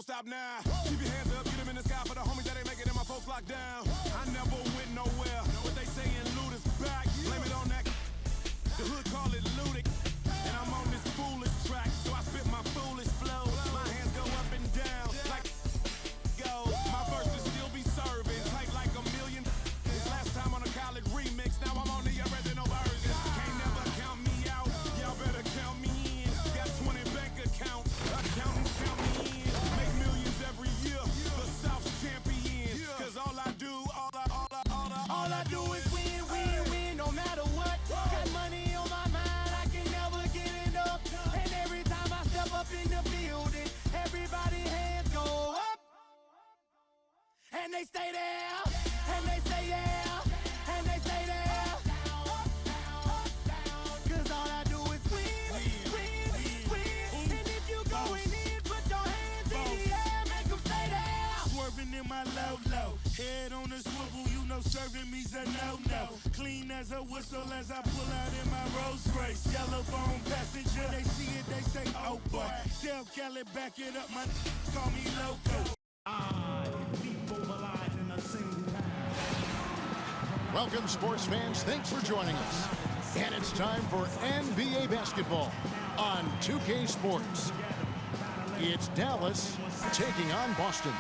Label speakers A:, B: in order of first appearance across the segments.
A: stop now. Keep your hands up, get them in the sky for the homies that ain't making it, my folks locked down. I never went nowhere. What they saying, loot is back. Blame it on that. The hood call it looting. And I'm on this foolish track, so I spit my foolish flow. My hands go up and down like go. My verses still be serving, tight like a million. This last time on a college remix, now I'm on the original version. Can't never count me out, y'all better count me in. Got 20 bank accounts, accountants count me in. Make millions every year, the South's champion. Cause all I do is win, win, win, no matter what. Got money on my mind, I can never get enough. And every time I step up in the building, everybody hands go up. And they stay there, and they say yeah, and they stay there. Cause all I do is win, win, win. And if you going in, put your hands in the air, make them stay there.
B: Swerving in my low, head on the swivel, you know serving me's a no-no. Clean as a whistle as I pull out in my Rolls Royce. Yellow bone passenger, they see it, they say, oh boy. Tell Kelly, back it up, my call me loco.
C: Welcome, sports fans. Thanks for joining us. And it's time for NBA basketball on 2K Sports. It's Dallas taking on Boston.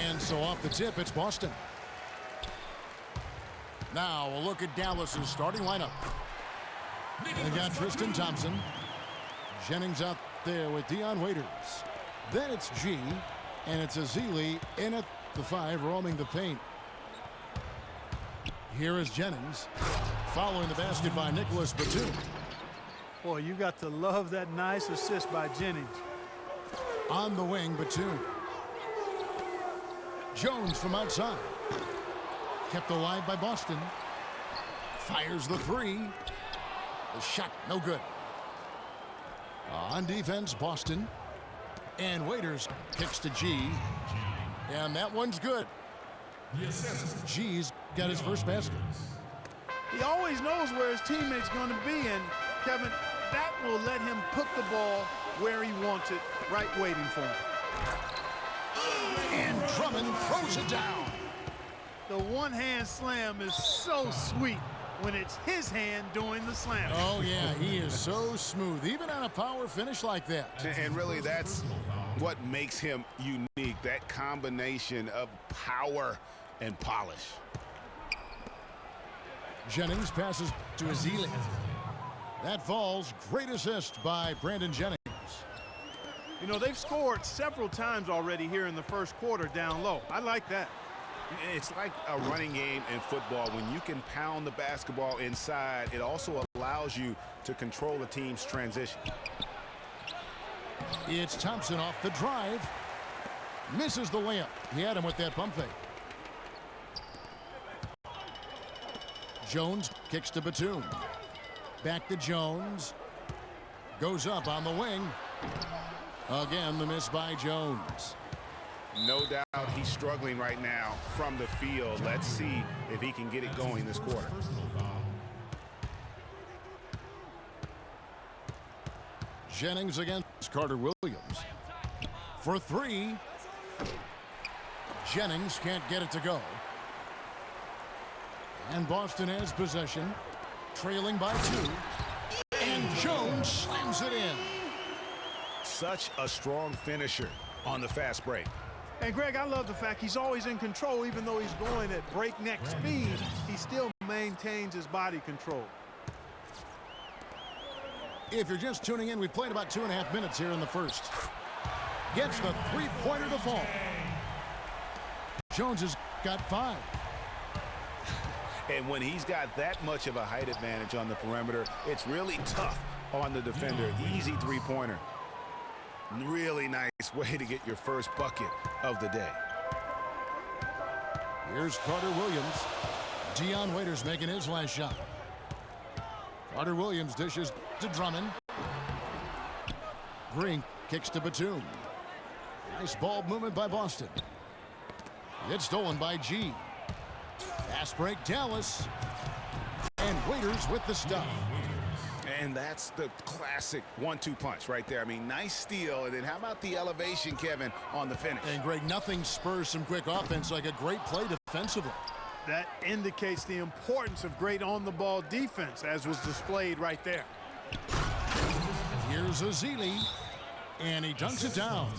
C: And so off the tip, it's Boston. Now a look at Dallas's starting lineup. They got Tristan Thompson. Jennings out there with Dion Waiters. Then it's G, and it's Azili in at the 5, roaming the paint. Here is Jennings, following the basket by Nicholas Batum.
D: Boy, you got to love that nice assist by Jennings.
C: On the wing, Batum. Jones from outside. Kept alive by Boston. Fires the 3. The shot, no good. On defense, Boston. And Waiters kicks to G. And that one's good. G's got his first basket.
D: He always knows where his teammate's going to be, and Kevin, that will let him put the ball where he wants it, right waiting for him.
C: And Drummond throws it down.
D: The one-hand slam is so sweet when it's his hand doing the slam.
C: Oh, yeah, he is so smooth, even on a power finish like that.
E: And really, that's what makes him unique, that combination of power and polish.
C: Jennings passes to Azili. That falls. Great assist by Brandon Jennings.
D: You know, they've scored several times already here in the first quarter down low. I like that.
E: It's like a running game in football. When you can pound the basketball inside, it also allows you to control the team's transition.
C: It's Thompson off the drive. Misses the layup. He had him with that pump fake. Jones kicks to Batum. Back to Jones. Goes up on the wing. Again, the miss by Jones.
E: No doubt he's struggling right now from the field. Let's see if he can get it going this quarter.
C: Jennings against Carter Williams. For 3. Jennings can't get it to go. And Boston has possession, trailing by 2. And Jones slams it in.
E: Such a strong finisher on the fast break.
D: And Greg, I love the fact he's always in control. Even though he's going at breakneck speed, he still maintains his body control.
C: If you're just tuning in, we've played about 2.5 minutes here in the first. Gets the 3-pointer to fall. Jones has got 5.
E: And when he's got that much of a height advantage on the perimeter, it's really tough on the defender. Easy 3-pointer. Really nice way to get your first bucket of the day.
C: Here's Carter Williams. Dion Waiters making his last shot. Carter Williams dishes to Drummond. Green kicks to Batum. Nice ball movement by Boston. It's stolen by G. Fast break, Dallas. And Waiters with the stuff.
E: And that's the classic 1-2 punch right there. I mean, nice steal. And then how about the elevation, Kevin, on the finish?
C: And Greg, nothing spurs some quick offense like a great play defensively.
D: That indicates the importance of great on-the-ball defense, as was displayed right there.
C: Here's Ezeli, and he dunks it down.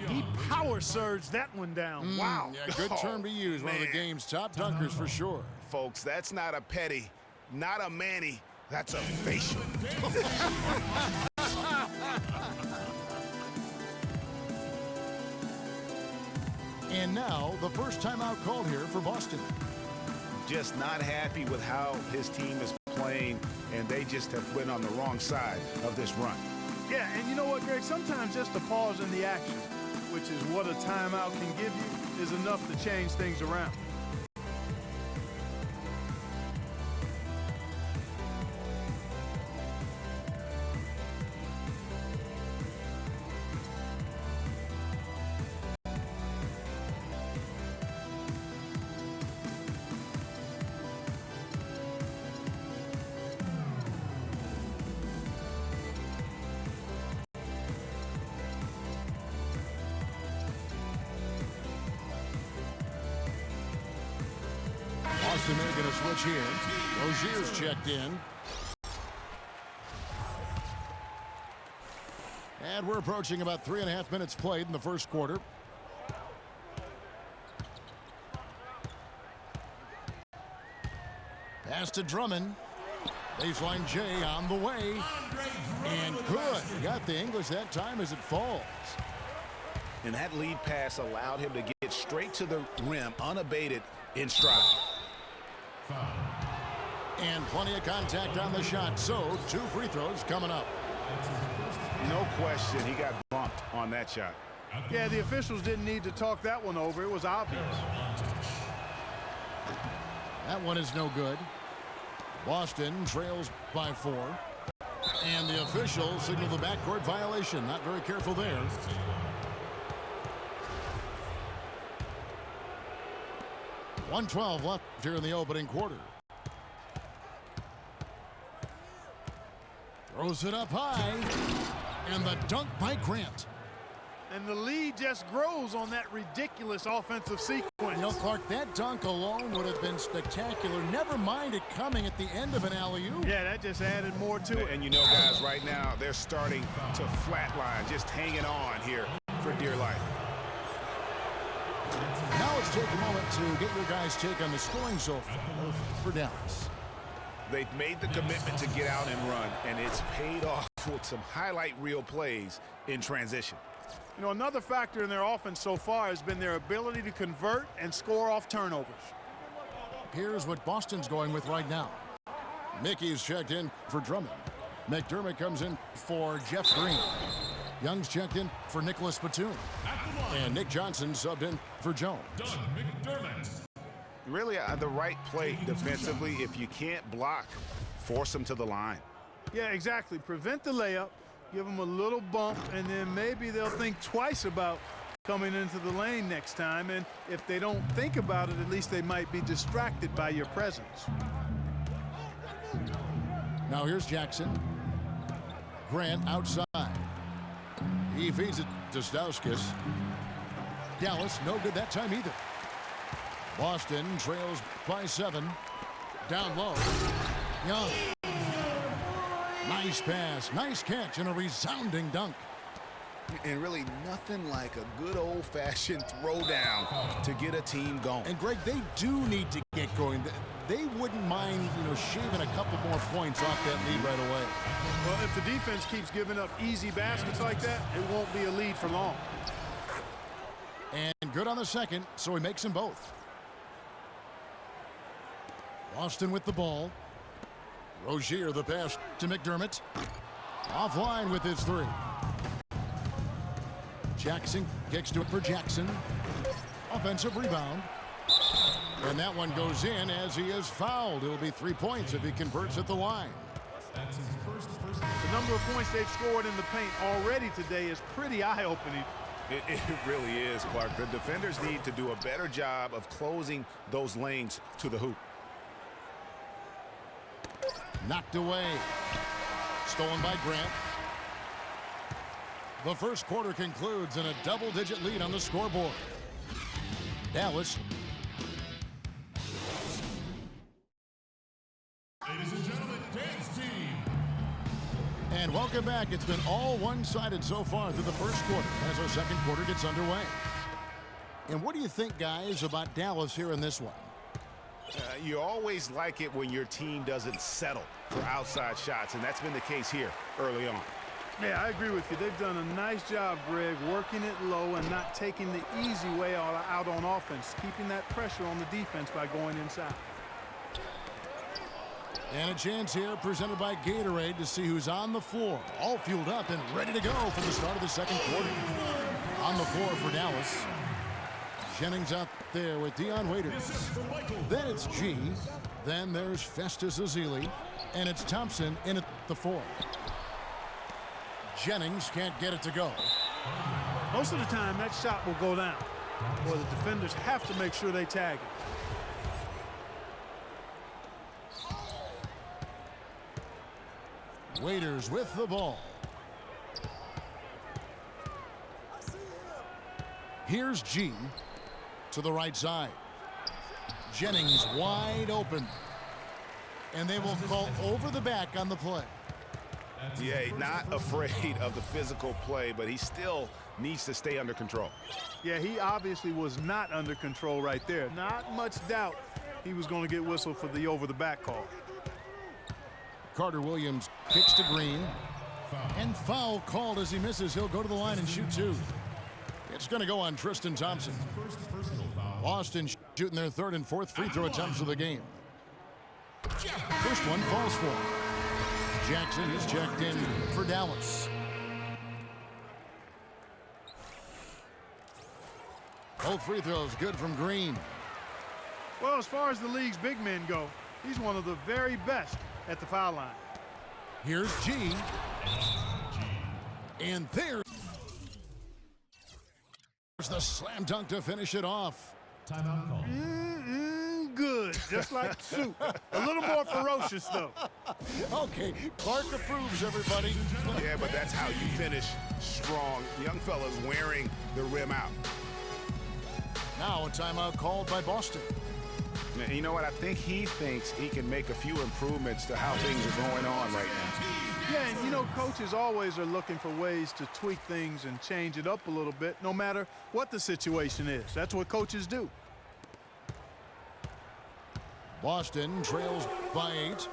D: He power surged that one down. Wow.
C: Yeah, good term to use. One of the game's top dunkers for sure.
E: Folks, that's not a petty, not a Manny. That's a facial.
C: And now, the first timeout called here for Boston.
E: Just not happy with how his team is playing, and they just have went on the wrong side of this run.
D: Yeah, and you know what, Greg? Sometimes just a pause in the action, which is what a timeout can give you, is enough to change things around.
C: Boston making a switch here. Rozier's checked in. And we're approaching about 3.5 minutes played in the first quarter. Pass to Drummond. Baseline J on the way. And good. Got the English that time as it falls.
E: And that lead pass allowed him to get straight to the rim unabated in stride.
C: And plenty of contact on the shot. So 2 free throws coming up.
E: No question, he got bumped on that shot.
D: Yeah, the officials didn't need to talk that one over. It was obvious.
C: That one is no good. Boston trails by 4. And the officials signal the backcourt violation. Not very careful there. .112 left here in the opening quarter. Throws it up high. And the dunk by Grant.
D: And the lead just grows on that ridiculous offensive sequence.
C: You know, Clark, that dunk alone would have been spectacular. Never mind it coming at the end of an alley-oop.
D: Yeah, that just added more to it.
E: And you know, guys, right now, they're starting to flatline, just hanging on here for dear life.
C: Now let's take a moment to get your guys' take on the scoring so far for Dallas.
E: They've made the commitment to get out and run, and it's paid off with some highlight reel plays in transition.
D: You know, another factor in their offense so far has been their ability to convert and score off turnovers.
C: Here's what Boston's going with right now. Mickey's checked in for Drummond. McDermott comes in for Jeff Green. Young's checked in for Nicholas Batum. And Nick Johnson subbed in for Jones.
E: Really, the right play defensively. If you can't block, force them to the line.
D: Yeah, exactly. Prevent the layup, give them a little bump, and then maybe they'll think twice about coming into the lane next time. And if they don't think about it, at least they might be distracted by your presence.
C: Now here's Jackson. Grant outside. He feeds it to Stauskas. Dallas, no good that time either. Boston trails by 7. Down low. Young. Nice pass, nice catch, and a resounding dunk.
E: And really nothing like a good old-fashioned throwdown to get a team going.
C: And Greg, they do need to get going. They wouldn't mind, shaving a couple more points off that lead right away.
D: Well, if the defense keeps giving up easy baskets like that, it won't be a lead for long.
C: And good on the second, so he makes them both. Boston with the ball. Rozier the pass to McDermott. Offline with his 3. Jackson kicks to it for Jackson. Offensive rebound. And that one goes in as he is fouled. It'll be 3 points if he converts at the line.
D: The number of points they've scored in the paint already today is pretty eye-opening.
E: It really is, Clark. The defenders need to do a better job of closing those lanes to the hoop.
C: Knocked away. Stolen by Grant. The first quarter concludes in a double-digit lead on the scoreboard. Dallas.
F: Ladies and gentlemen, dance team.
C: And welcome back. It's been all one-sided so far through the first quarter as our second quarter gets underway. And what do you think, guys, about Dallas here in this one?
E: You always like it when your team doesn't settle for outside shots, and that's been the case here early on.
D: Yeah, I agree with you. They've done a nice job, Greg, working it low and not taking the easy way out on offense, keeping that pressure on the defense by going inside.
C: And a chance here presented by Gatorade to see who's on the floor, all fueled up and ready to go for the start of the second quarter. On the floor for Dallas. Jennings out there with Dion Waiters. Then it's G. Then there's Festus Ezeli. And it's Thompson in at the 4. Jennings can't get it to go.
D: Most of the time, that shot will go down. Or the defenders have to make sure they tag it.
C: Waiters with the ball. Here's G to the right side. Jennings wide open. And they will call over the back on the play.
E: Yeah, not afraid of the physical play, but he still needs to stay under control.
D: Yeah, he obviously was not under control right there. Not much doubt he was going to get whistled for the over-the-back call.
C: Carter Williams kicks to Green. And foul called as he misses. He'll go to the line and shoot 2. It's going to go on Tristan Thompson. Boston shooting their 3rd and 4th free throw attempts of the game. First one falls for him. Jackson is checked in for Dallas. Both free throws good from Green.
D: Well, as far as the league's big men go, he's one of the very best at the foul line.
C: Here's G. And there's the slam dunk to finish it off.
F: Timeout call.
D: Good, just like soup. A little more ferocious, though.
C: Okay, Clark approves, everybody.
E: Yeah, but that's how you finish strong. Young fella's wearing the rim out.
C: Now a timeout called by Boston.
E: You know what? I think he thinks he can make a few improvements to how things are going on right now.
D: Yeah, and you know, coaches always are looking for ways to tweak things and change it up a little bit, no matter what the situation is. That's what coaches do.
C: Boston trails by 8.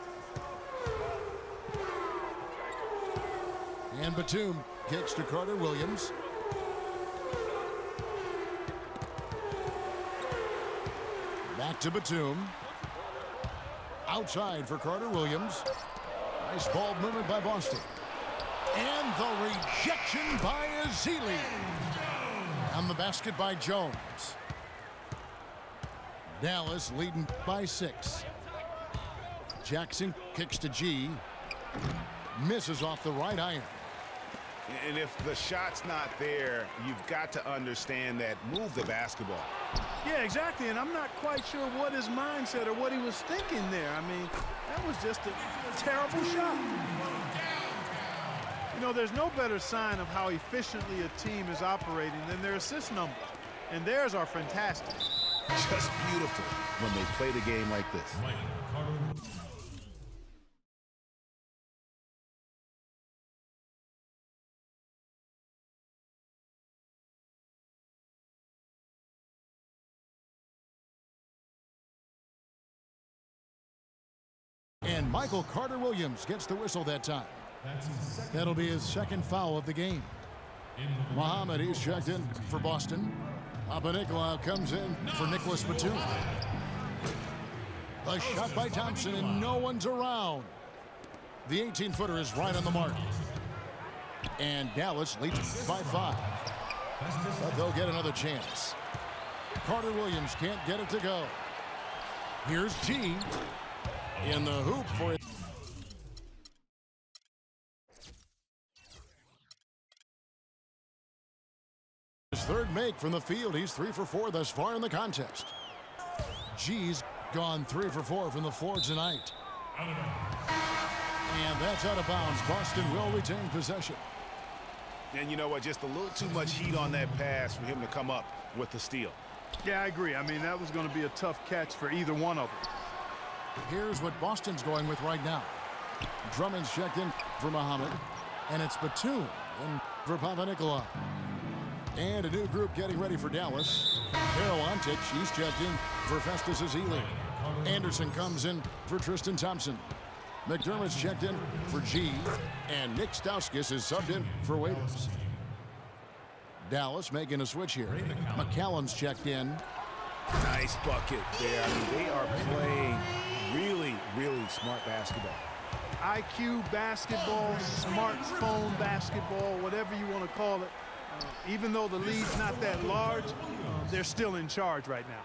C: And Batum kicks to Carter Williams. Back to Batum. Outside for Carter Williams. Nice ball movement by Boston. And the rejection by Ezeli. And the basket by Jones. Dallas leading by 6. Jackson kicks to G. Misses off the right iron.
E: And if the shot's not there, you've got to understand that move the basketball.
D: Yeah, exactly, and I'm not quite sure what his mindset or what he was thinking there. I mean, that was just a terrible shot. You know, there's no better sign of how efficiently a team is operating than their assist numbers, and theirs are fantastic.
E: Just beautiful when they play the game like this.
C: And Michael Carter Williams gets the whistle that time. That'll be his second foul of the game. Muhammad, he's checked in for Boston. Papanikolaou comes in for Nicholas Batum. A shot by Thompson, and no one's around. The 18-footer is right on the mark. And Dallas leads by 5. But they'll get another chance. Carter Williams can't get it to go. Here's G in the hoop for it. His third make from the field. He's 3 for 4 thus far in the contest. G's gone 3 for 4 from the floor tonight. And that's out of bounds. Boston will retain possession.
E: And you know what? Just a little too much heat on that pass for him to come up with the steal.
D: Yeah, I agree. I mean, that was going to be a tough catch for either one of them.
C: Here's what Boston's going with right now. Drummond's checked in for Muhammad. And it's Batum in for Papanikolaou. And a new group getting ready for Dallas. Karawantic, he's checked in for Festus Ezeli. Anderson comes in for Tristan Thompson. McDermott's checked in for G. And Nick Stauskas is subbed in for Waiters. Dallas making a switch here. McCallum's checked in.
E: Nice bucket there. I mean, they are playing really, really smart basketball.
D: IQ basketball, smartphone basketball, whatever you want to call it. Even though the lead's not that large, they're still in charge right now.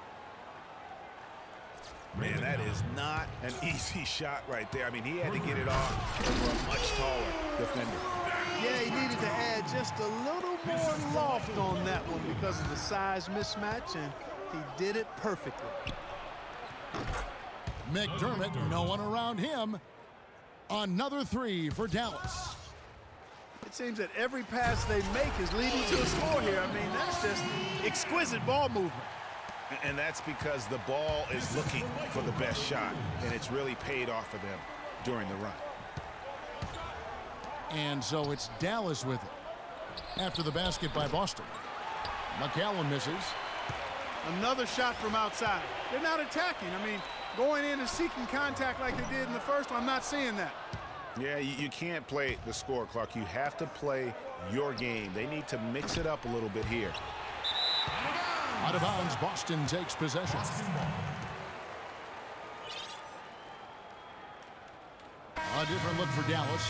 E: Man, that is not an easy shot right there. I mean, he had to get it off for a much taller defender.
D: Yeah, he needed to add just a little more loft on that one because of the size mismatch, and he did it perfectly.
C: McDermott, no one around him. Another three for Dallas.
D: It seems that every pass they make is leading to a score here. I mean, that's just exquisite ball movement.
E: And that's because the ball is looking for the best shot, and it's really paid off for them during the run.
C: And so it's Dallas with it. After the basket by Boston. McCallum misses.
D: Another shot from outside. They're not attacking. I mean, going in and seeking contact like they did in the first one, I'm not seeing that.
E: Yeah, you can't play the score clock. You have to play your game. They need to mix it up a little bit here.
C: Out of bounds, Boston takes possession. A different look for Dallas.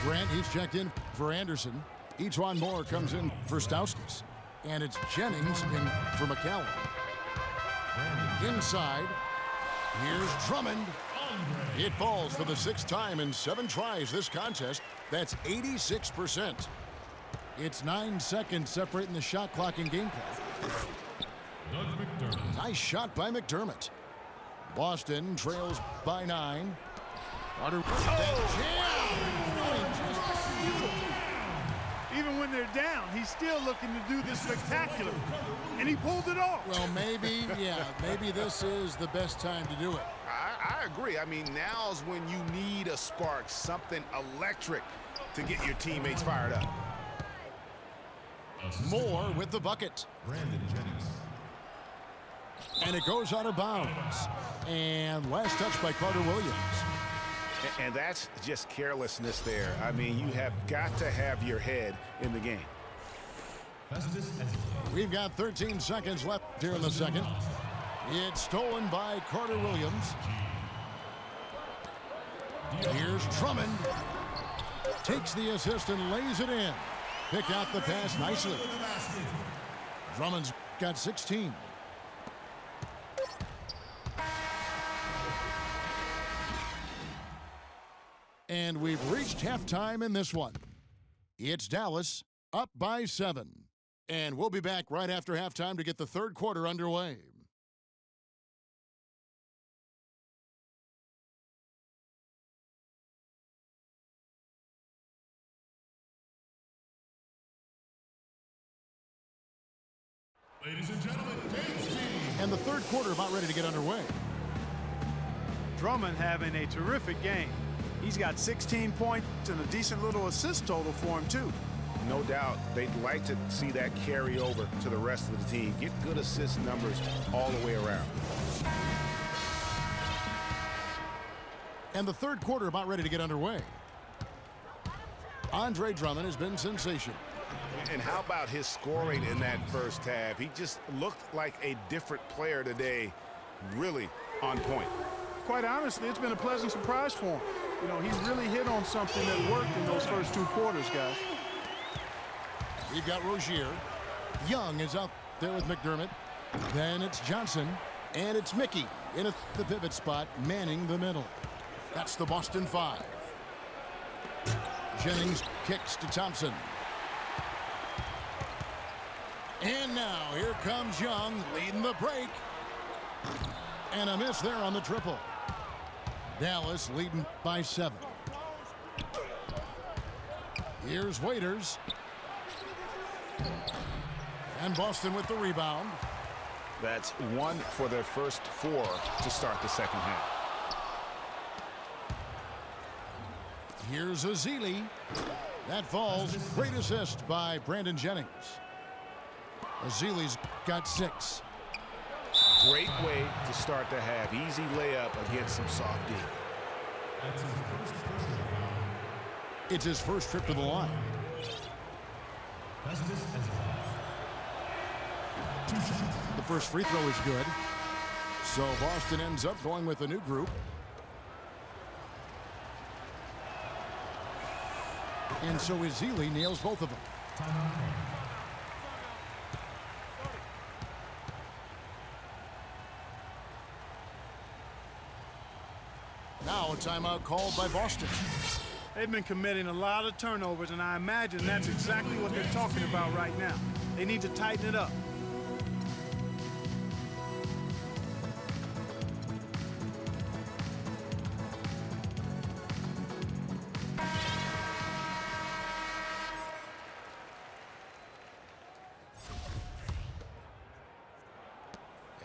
C: Grant, he's checked in for Anderson. Etuan Moore comes in for Stauskas. And it's Jennings in for McCallum. Inside, here's Drummond. It falls for the 6th time in 7 tries this contest. That's 86%. It's 9 seconds separating the shot clock and game clock. Nice shot by McDermott. Boston trails by 9. Carter,
D: Even when they're down, he's still looking to do this spectacular. And he pulled it off.
C: well, maybe this is the best time to do it.
E: I agree. I mean, now's when you need a spark, something electric to get your teammates fired up.
C: Moore with the bucket. And it goes out of bounds. And last touch by Carter Williams.
E: And that's just carelessness there. I mean, you have got to have your head in the game.
C: We've got 13 seconds left here in the second. It's stolen by Carter Williams. Here's Drummond. Takes the assist and lays it in. Pick out the pass nicely. Drummond's got 16. And we've reached halftime in this one. It's Dallas up by 7. And we'll be back right after halftime to get the third quarter underway.
F: Ladies and gentlemen, James Team.
C: And the third quarter about ready to get underway.
D: Drummond having a terrific game. He's got 16 points and a decent little assist total for him, too.
E: No doubt they'd like to see that carry over to the rest of the team. Get good assist numbers all the way around.
C: And the third quarter about ready to get underway. Andre Drummond has been sensational.
E: And how about his scoring in that first half? He just looked like a different player today. Really on point.
D: Quite honestly, it's been a pleasant surprise for him. You know, he really hit on something that worked in those first 2 quarters, guys.
C: We've got Rozier. Young is out there with McDermott. Then it's Johnson. And it's Mickey in the pivot spot, manning the middle. That's the Boston 5. Jennings kicks to Thompson. And now here comes Young leading the break. And a miss there on the triple. Dallas leading by 7. Here's Waiters. And Boston with the rebound.
E: That's 1 for their first 4 to start the second half.
C: Here's Ezeli. That falls. Great assist by Brandon Jennings. Ezeli's got 6.
E: Great way to start the half. Easy layup against some soft D.
C: It's his first trip to the line. The first free throw is good. So Boston ends up going with a new group. And so Ezeli nails both of them. Now a timeout called by Boston.
D: They've been committing a lot of turnovers, and I imagine that's exactly what they're talking about right now. They need to tighten it up.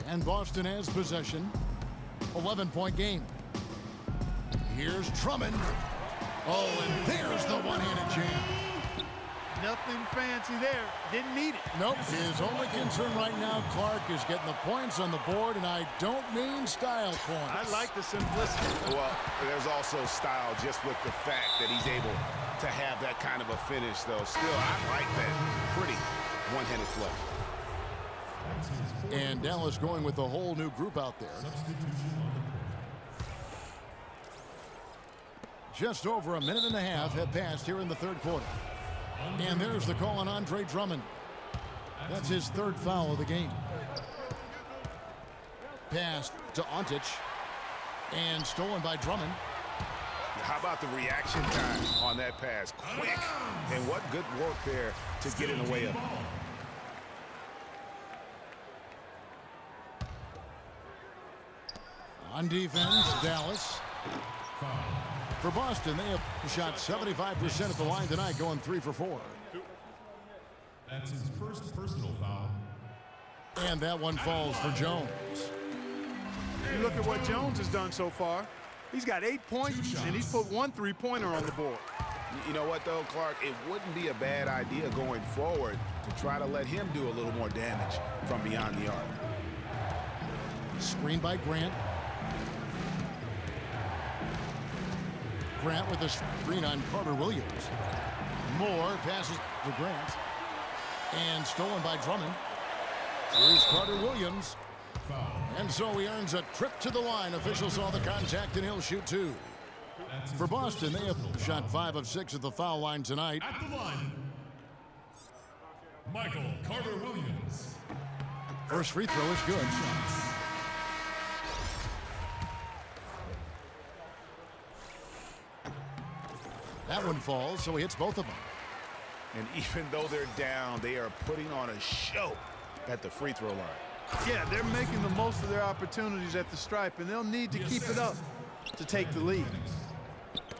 C: And Boston has possession. 11-point game. Here's Drummond. Oh, and there's the one-handed jam.
D: Nothing fancy there. Didn't need it.
C: Nope. His only concern right now, Clark, is getting the points on the board, and I don't mean style points.
D: I like the simplicity.
E: Well, there's also style just with the fact that he's able to have that kind of a finish, though. Still, I like that pretty one-handed flush.
C: And Dallas going with a whole new group out there. Just over a minute and a half have passed here in the third quarter. And there's the call on Andre Drummond. That's his 3rd foul of the game. Pass to Ontic. And stolen by Drummond.
E: How about the reaction time on that pass? Quick. And what good work there to get in the way of it.
C: On defense, Dallas. For Boston, they have shot 75% at the line tonight, going 3 for 4.
F: That's his first personal foul.
C: And that one falls for Jones.
D: You look at what Jones has done so far. He's got 8 points, and he's put 1 3-pointer on the board.
E: You know what, though, Clark? It wouldn't be a bad idea going forward to try to let him do a little more damage from beyond the arc.
C: Screen by Grant. Grant with a screen on Carter Williams. Moore passes to Grant. And stolen by Drummond. Here's Carter Williams. And so he earns a trip to the line. Officials saw the contact, and he'll shoot 2. For Boston, they have shot 5 of 6 at the foul line tonight.
F: At the line, Michael Carter Williams.
C: First free throw is good. That one falls, so he hits both of them.
E: And even though they're down, they are putting on a show at the free throw line.
D: Yeah, they're making the most of their opportunities at the stripe, and they'll need to keep it up to take the lead.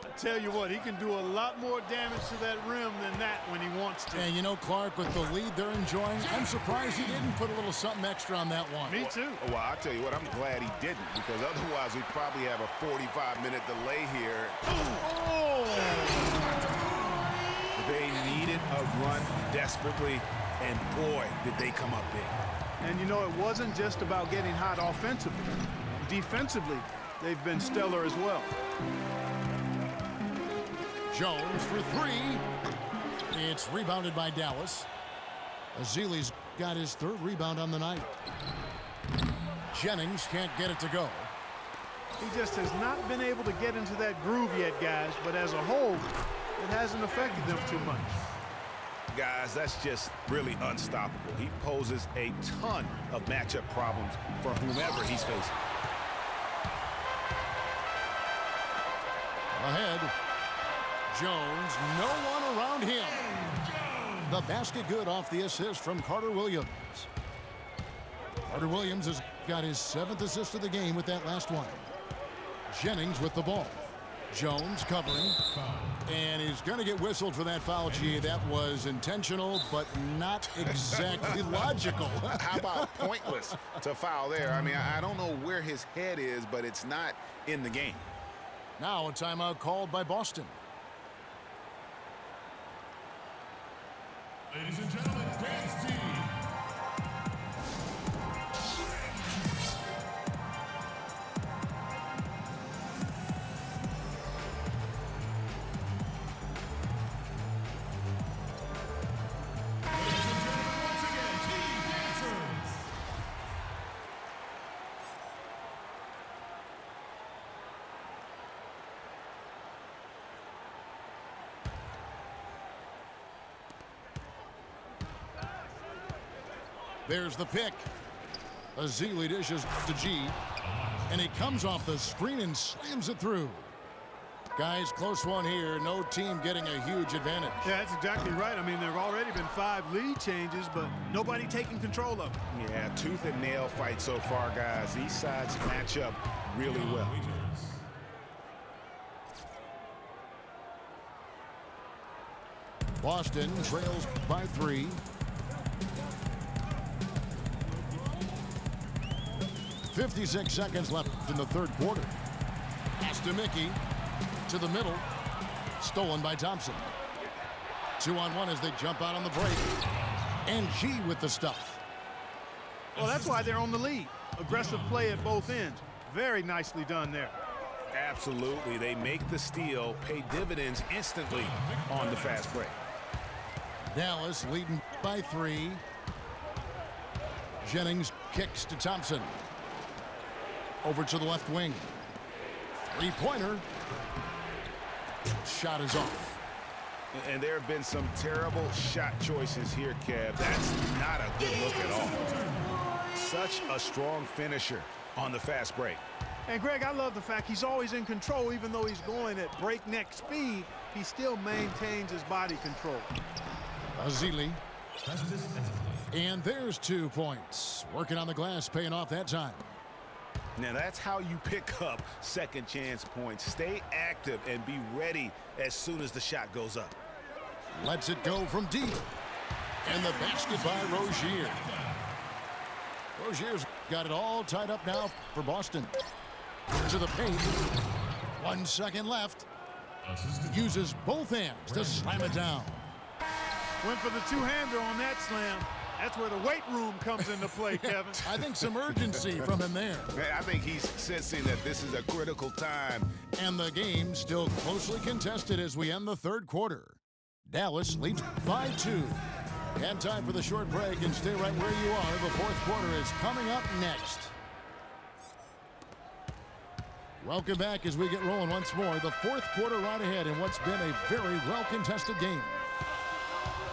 D: I tell you what, he can do a lot more damage to that rim than that when he wants to.
C: And you know, Clark, with the lead they're enjoying, I'm surprised he didn't put a little something extra on that one.
D: Me too.
E: Well, I'll tell you what, I'm glad he didn't, because otherwise we'd probably have a 45-minute delay here.
C: Oh!
E: They needed a run desperately, and boy, did they come up big.
D: And you know, it wasn't just about getting hot offensively. Defensively, they've been stellar as well.
C: Jones for 3. It's rebounded by Dallas. Ezeli's got his 3rd rebound on the night. Jennings can't get it to go.
D: He just has not been able to get into that groove yet, guys, but as a whole, it hasn't affected them too much.
E: Guys, that's just really unstoppable. He poses a ton of matchup problems for whomever he's facing.
C: Ahead. Jones, no one around him. The basket good off the assist from Carter Williams. Carter Williams has got his 7th assist of the game with that last one. Jennings with the ball. Jones covering. And he's going to get whistled for that foul, G. That was intentional, but not exactly logical.
E: How about pointless to foul there? I mean, I don't know where his head is, but it's not in the game.
C: Now a timeout called by Boston.
F: Ladies and gentlemen, dance team.
C: There's the pick. Azili dishes to G. And he comes off the screen and slams it through. Guys, close one here. No team getting a huge advantage.
D: Yeah, that's exactly right. I mean, there have already been 5 lead changes, but nobody taking control of it.
E: Yeah, tooth and nail fight so far, guys. These sides match up really well.
C: Boston trails by 3. 56 seconds left in the third quarter. Pass to Mickey. To the middle. Stolen by Thompson. 2-on-1 as they jump out on the break. And G with the stuff.
D: Well, that's why they're on the lead. Aggressive play at both ends. Very nicely done there.
E: Absolutely. They make the steal, pay dividends instantly on the fast break.
C: Dallas leading by 3. Jennings kicks to Thompson. Over to the left wing. 3-pointer. Shot is off.
E: And there have been some terrible shot choices here, Kev. That's not a good look at all. Such a strong finisher on the fast break.
D: And Greg, I love the fact he's always in control. Even though he's going at breakneck speed, he still maintains his body control.
C: Azili. And there's 2 points. Working on the glass, paying off that time.
E: Now that's how you pick up second chance points. Stay active and be ready as soon as the shot goes up.
C: Lets it go from deep. And the basket by Rozier. Rozier's got it all tied up now for Boston. To the paint. 1 second left. Uses both hands to slam it down.
D: Went for the two-hander on that slam. That's where the weight room comes into play, Kevin.
C: I think some urgency from him there.
E: I think he's sensing that this is a critical time.
C: And the game still closely contested as we end the third quarter. Dallas leads by 2. And time for the short break, and stay right where you are. The fourth quarter is coming up next. Welcome back as we get rolling once more. The fourth quarter right ahead in what's been a very well-contested game.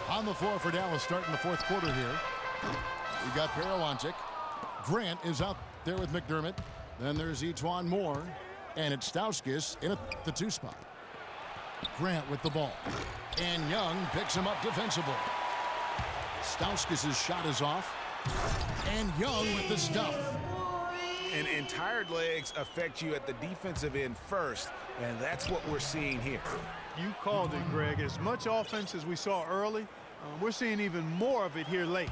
C: On the floor for Dallas starting the fourth quarter here. We got Parawanchik. Grant is out there with McDermott. Then there's Etuan Moore. And it's Stauskas in the 2 spot. Grant with the ball. And Young picks him up defensively. Stauskas' shot is off. And Young with the stuff.
E: And tired legs affect you at the defensive end first. And that's what we're seeing here.
D: You called it, Greg. As much offense as we saw early, we're seeing even more of it here late.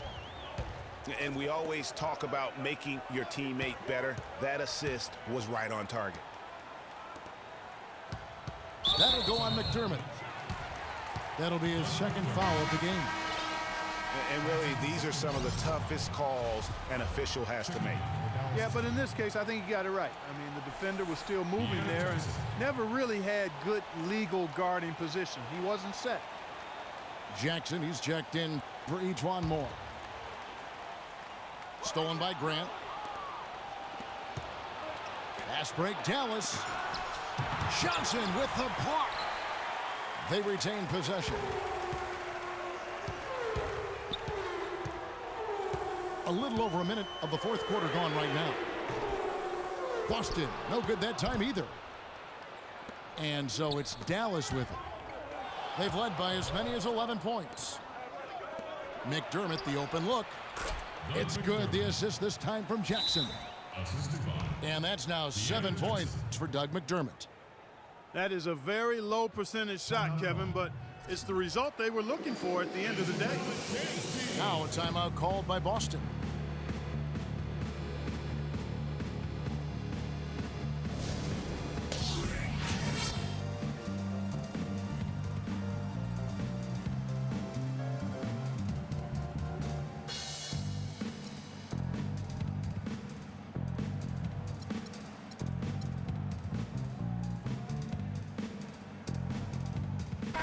E: And we always talk about making your teammate better. That assist was right on target.
C: That'll go on McDermott. That'll be his second foul of the game.
E: And really, these are some of the toughest calls an official has to make.
D: Yeah, but in this case, I think he got it right. I mean, the defender was still moving there and never really had good legal guarding position. He wasn't set.
C: Jackson, he's checked in for Etuan Moore. Stolen by Grant. Fast break, Dallas. Johnson with the block. They retain possession. A little over a minute of the fourth quarter gone right now. Boston, no good that time either. And so it's Dallas with it. They've led by as many as 11 points. McDermott, the open look. It's good. The assist this time from Jackson. And that's now 7 points for Doug McDermott.
D: That is a very low percentage shot, Kevin, but it's the result they were looking for at the end of the day.
C: Now a timeout called by Boston.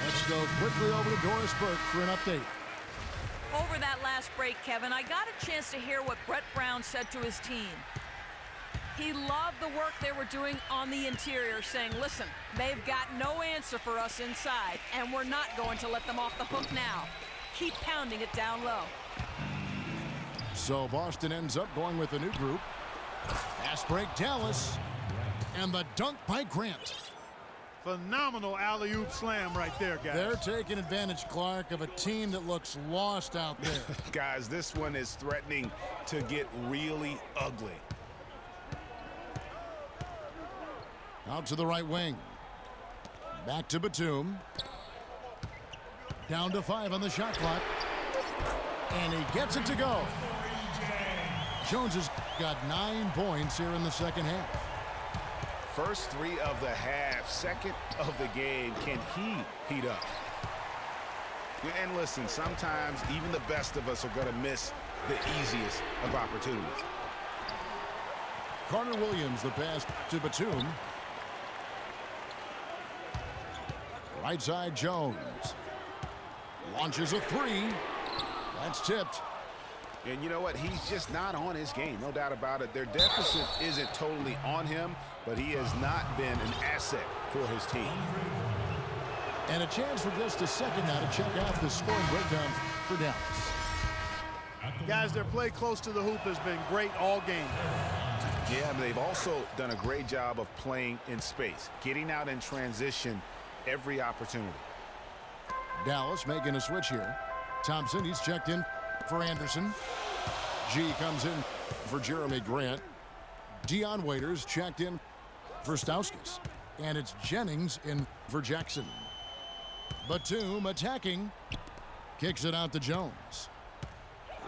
C: Let's go quickly over to Doris Burke for an update.
G: Over that last break, Kevin, I got a chance to hear what Brett Brown said to his team. He loved the work they were doing on the interior, saying, listen, they've got no answer for us inside, and we're not going to let them off the hook now. Keep pounding it down low.
C: So Boston ends up going with a new group. Fast break, Dallas. And the dunk by Grant.
D: Phenomenal alley-oop slam right there, guys.
C: They're taking advantage, Clark, of a team that looks lost out there.
E: Guys, this one is threatening to get really ugly.
C: Out to the right wing. Back to Batum. Down to 5 on the shot clock. And he gets it to go. Jones has got 9 points here in the second half.
E: First 3 of the half, second of the game. Can he heat up? And listen, sometimes even the best of us are going to miss the easiest of opportunities.
C: Carter Williams, the pass to Batum. Right side, Jones. Launches a 3. That's tipped.
E: And you know what? He's just not on his game, no doubt about it. Their deficit isn't totally on him, but he has not been an asset for his team.
C: And a chance for just a second now to check out the scoring breakdown for Dallas.
D: Guys, their play close to the hoop has been great all game.
E: Yeah, but they've also done a great job of playing in space, getting out in transition every opportunity.
C: Dallas making a switch here. Thompson, he's checked in for Anderson. G comes in for Jeremy Grant. Dion Waiters checked in for Stauskas. And it's Jennings in for Jackson. Batum attacking. Kicks it out to Jones.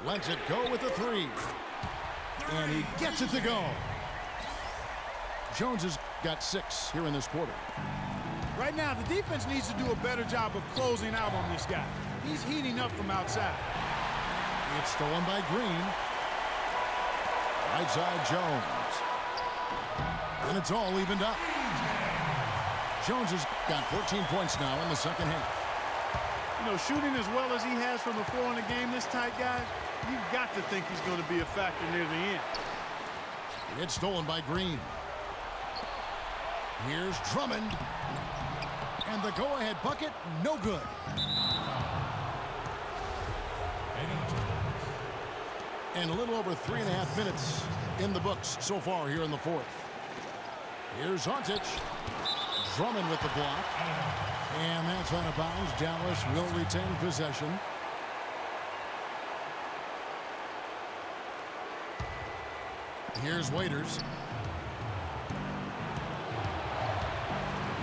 C: Lets it go with a 3. And he gets it to go. Jones has got 6 here in this quarter.
D: Right now, the defense needs to do a better job of closing out on this guy. He's heating up from outside.
C: It's stolen by Green. Right side, Jones. And it's all evened up. Jones has got 14 points now in the second half.
D: You know, shooting as well as he has from the floor in the game this tight, guys, you've got to think he's going to be a factor near the end.
C: It's stolen by Green. Here's Drummond. And the go-ahead bucket, no good. And a little over 3.5 minutes in the books so far here in the fourth. Here's Hontic. Drummond with the block. And that's out of bounds. Dallas will retain possession. Here's Waiters.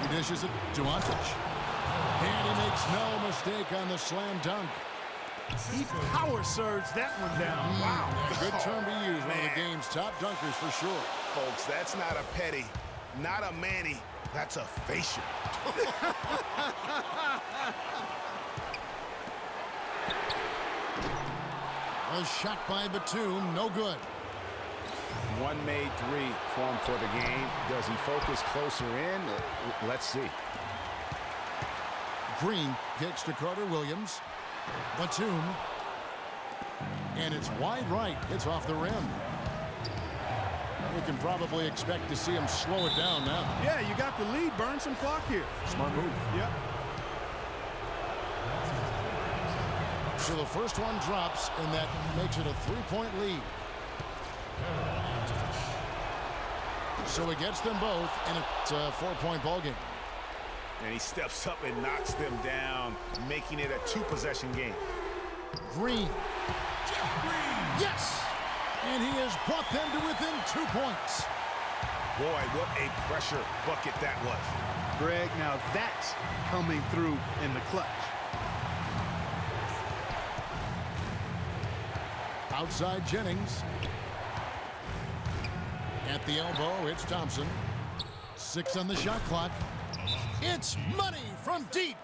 C: He dishes it to Hontic. And he makes no mistake on the slam dunk.
D: He power surged that one down. Wow.
C: Good term to use. One of the game's top dunkers for sure.
E: Folks, that's not a petty, not a Manny. That's a facial.
C: A shot by Batum, no good.
E: One made 3 for him for the game. Does he focus closer in? Let's see.
C: Green kicks to Carter Williams. Batum. And it's wide right. It's off the rim. We can probably expect to see him slow it down now.
D: Yeah, you got the lead. Burn some clock here.
C: Smart move.
D: Yep.
C: So the first one drops, and that makes it a 3-point lead. So he gets them both, and it's a 4-point ball game.
E: And he steps up and knocks them down, making it a 2-possession game.
C: Green. Yes! And he has brought them to within 2 points.
E: Boy, what a pressure bucket that was.
D: Greg, now that's coming through in the clutch.
C: Outside Jennings. At the elbow, it's Thompson. 6 on the shot clock. It's money from deep.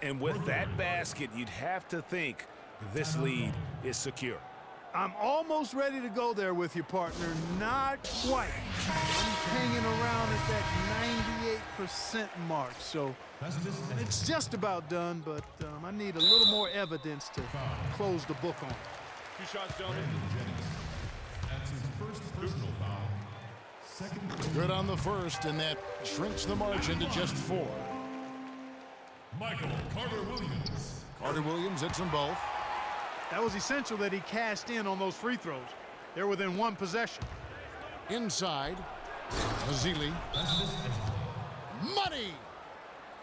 E: And with that basket, you'd have to think this lead is secure.
D: I'm almost ready to go there with you, partner. Not quite. I'm hanging around at that 98% mark, so it's just about done, but I need a little more evidence to close the book on it.
F: 2 shots, gentlemen. That's his first personal foul. Second.
C: Good on the first, and that shrinks the margin to just 4.
F: Michael Carter-Williams.
C: Carter-Williams hits them both.
D: That was essential that he cashed in on those free throws. They're within 1 possession.
C: Inside, Mazili. Money!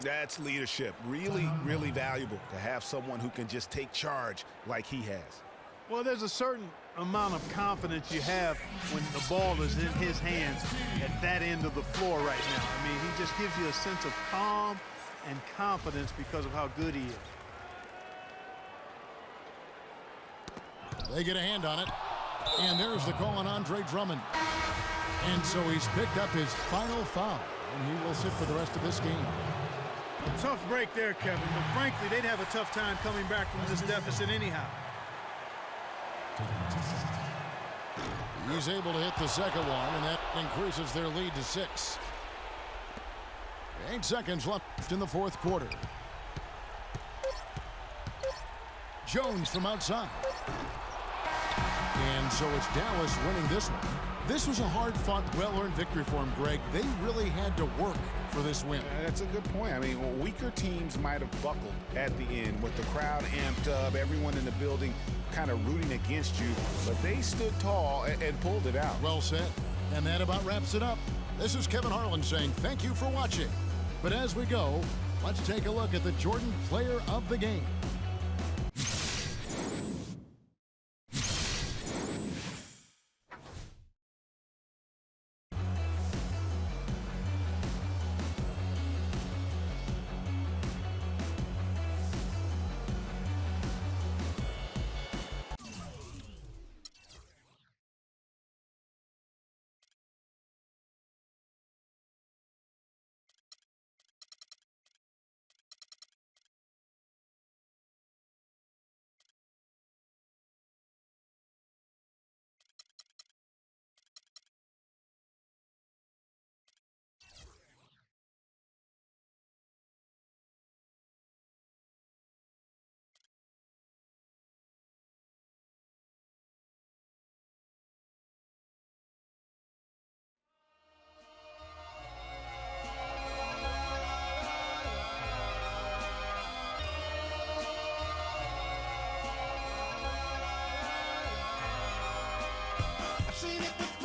E: That's leadership. Really, really valuable to have someone who can just take charge like he has.
D: Well, there's a certain amount of confidence you have when the ball is in his hands at that end of the floor right now. I mean, he just gives you a sense of calm and confidence because of how good he is.
C: They get a hand on it. And there's the call on Andre Drummond. And so he's picked up his final foul, and he will sit for the rest of this game.
D: Tough break there, Kevin, but frankly, they'd have a tough time coming back from this deficit anyhow.
C: He's able to hit the second one, and that increases their lead to 6. 8 seconds left in the 4th quarter. Jones from outside. And so it's Dallas winning this one. This was a hard-fought, well-earned victory for him, Greg. They really had to work for this win.
E: That's a good point. I mean, weaker teams might have buckled at the end with the crowd amped up, everyone in the building kind of rooting against you, but they stood tall and pulled it out.
C: Well said. And that about wraps it up. This is Kevin Harlan saying thank you for watching. But as we go, let's take a look at the Jordan Player of the Game.
B: Seen it before.